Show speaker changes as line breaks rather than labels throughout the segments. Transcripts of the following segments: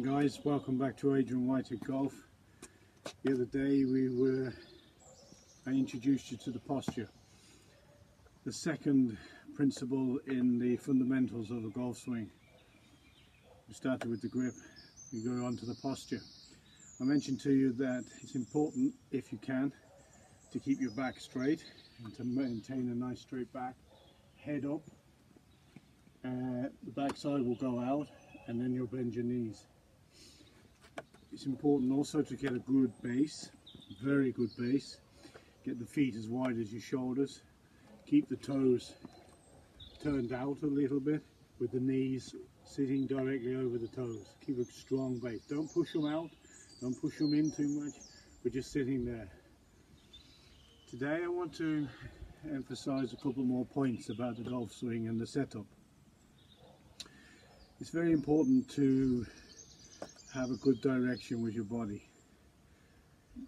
guys, welcome back to Adrian-Whitehead-golf. The other day I introduced you to the posture, the second principle in the fundamentals of a golf swing. We started with the grip, we go on to the posture. I mentioned to you that it's important, if you can, to keep your back straight and to maintain a nice straight back, head up, the back side will go out, and then you'll bend your knees. It's important also to get a good base, very good base. Get the feet as wide as your shoulders. Keep the toes turned out a little bit with the knees sitting directly over the toes. Keep a strong base. Don't push them out, don't push them in too much. We're just sitting there. Today I want to emphasize a couple more points about the golf swing and the setup. It's very important to have a good direction with your body.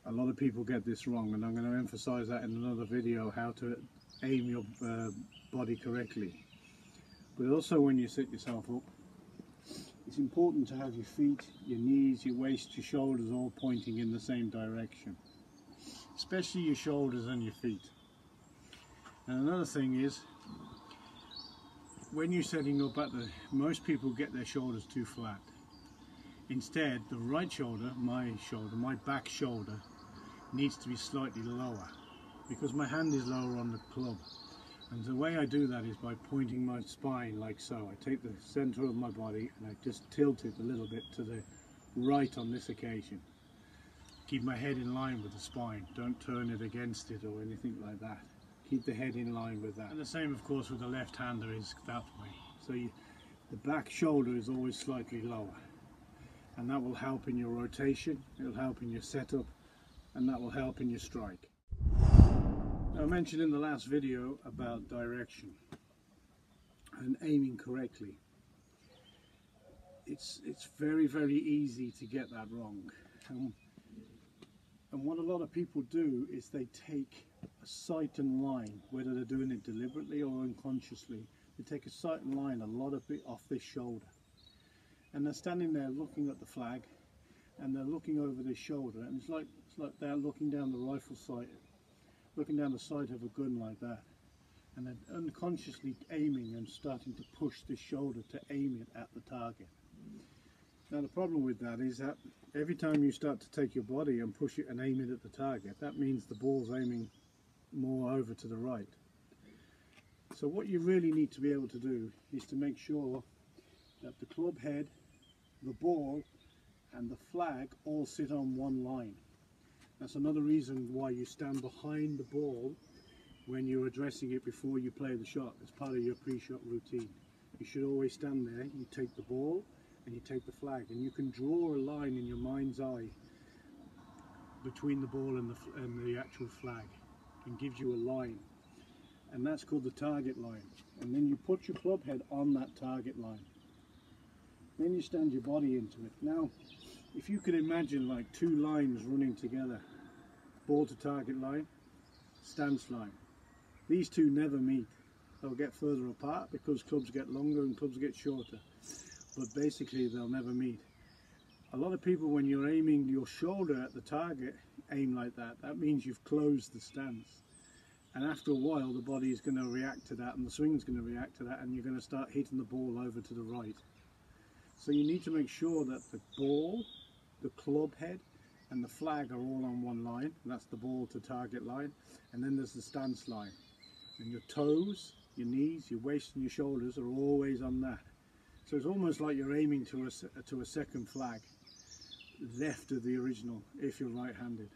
A lot of people get this wrong, and I'm going to emphasize that in another video, how to aim your body correctly. But also when you set yourself up, it's important to have your feet, your knees, your waist, your shoulders all pointing in the same direction, especially your shoulders and your feet. And another thing is, when you're setting up most people get their shoulders too flat. Instead, the right shoulder, my back shoulder, needs to be slightly lower, because my hand is lower on the club. And the way I do that is by pointing my spine like so. I take the center of my body and I just tilt it a little bit to the right on this occasion. Keep my head in line with the spine. Don't turn it against it or anything like that. Keep the head in line with that. And the same, of course, with the left-hander is that way. So the back shoulder is always slightly lower. And that will help in your rotation, it'll help in your setup, and that will help in your strike. Now, I mentioned in the last video about direction and aiming correctly. It's very, very easy to get that wrong. And what a lot of people do is they take a sight and line, whether they're doing it deliberately or unconsciously. They take a sight and line a lot of it off this shoulder. And they're standing there looking at the flag, and they're looking over their shoulder, and it's like they're looking down the rifle sight, looking down the sight of a gun like that, and they're unconsciously aiming and starting to push the shoulder to aim it at the target. Now the problem with that is that every time you start to take your body and push it and aim it at the target, that means the ball's aiming more over to the right. So what you really need to be able to do is to make sure that the club head, the ball and the flag all sit on one line. That's another reason why you stand behind the ball when you're addressing it before you play the shot. As part of your pre-shot routine, you should always stand there. You take the ball and you take the flag, and you can draw a line in your mind's eye between the ball and the actual flag, and gives you a line, and that's called the target line. And then you put your club head on that target line. Then you stand your body into it. Now, if you could imagine like two lines running together, ball to target line, stance line. These two never meet. They'll get further apart because clubs get longer and clubs get shorter. But basically they'll never meet. A lot of people, when you're aiming your shoulder at the target, aim like that. That means you've closed the stance. And after a while the body is going to react to that, and the swing is going to react to that, and you're going to start hitting the ball over to the right. So you need to make sure that the ball, the club head and the flag are all on one line. And that's the ball to target line. And then there's the stance line. And your toes, your knees, your waist and your shoulders are always on that. So it's almost like you're aiming to a second flag, left of the original, if you're right-handed.